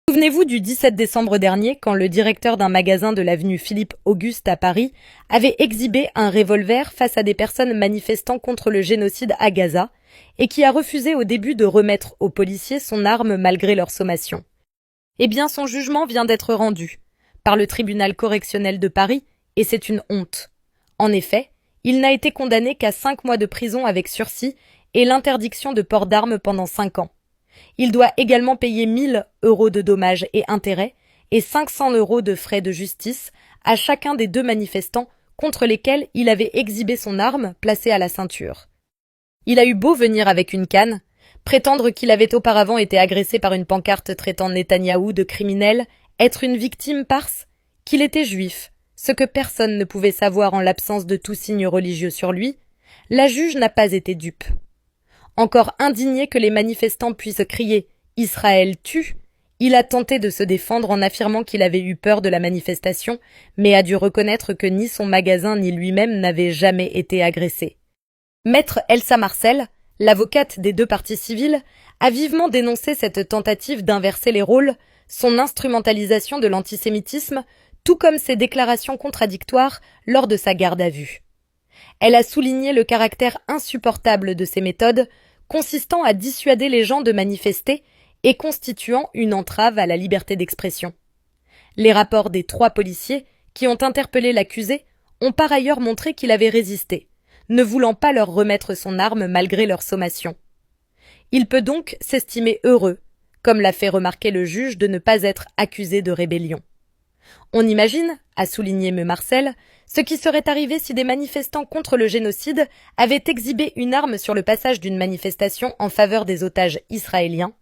Souvenez-vous du 17 décembre dernier, quand le directeur d'un magasin de l'avenue Philippe-Auguste à Paris avait exhibé un revolver face à des personnes manifestant contre le génocide à Gaza et qui a refusé au début de remettre aux policiers son arme malgré leur sommation. Eh bien, son jugement vient d'être rendu par le tribunal correctionnel de Paris et c'est une honte. En effet, il n'a été condamné qu'à 5 mois de prison avec sursis et l'interdiction de port d'armes pendant 5 ans. Il doit également payer 1 000 € de dommages et intérêts et 500 € de frais de justice à chacun des 2 manifestants contre lesquels il avait exhibé son arme placée à la ceinture. Il a eu beau venir avec une canne, prétendre qu'il avait auparavant été agressé par une pancarte traitant Netanyahou de criminel, être une victime parse, qu'il était juif, ce que personne ne pouvait savoir en l'absence de tout signe religieux sur lui, la juge n'a pas été dupe. Encore indigné que les manifestants puissent crier « Israël tue », il a tenté de se défendre en affirmant qu'il avait eu peur de la manifestation, mais a dû reconnaître que ni son magasin ni lui-même n'avaient jamais été agressés. Maître Elsa Marcel, l'avocate des 2 parties civiles, a vivement dénoncé cette tentative d'inverser les rôles, son instrumentalisation de l'antisémitisme, tout comme ses déclarations contradictoires lors de sa garde à vue. Elle a souligné le caractère insupportable de ces méthodes, consistant à dissuader les gens de manifester et constituant une entrave à la liberté d'expression. Les rapports des 3 policiers qui ont interpellé l'accusé ont par ailleurs montré qu'il avait résisté, ne voulant pas leur remettre son arme malgré leur sommation. Il peut donc s'estimer heureux, comme l'a fait remarquer le juge, de ne pas être accusé de rébellion. On imagine, a souligné M. Marcel, ce qui serait arrivé si des manifestants contre le génocide avaient exhibé une arme sur le passage d'une manifestation en faveur des otages israéliens.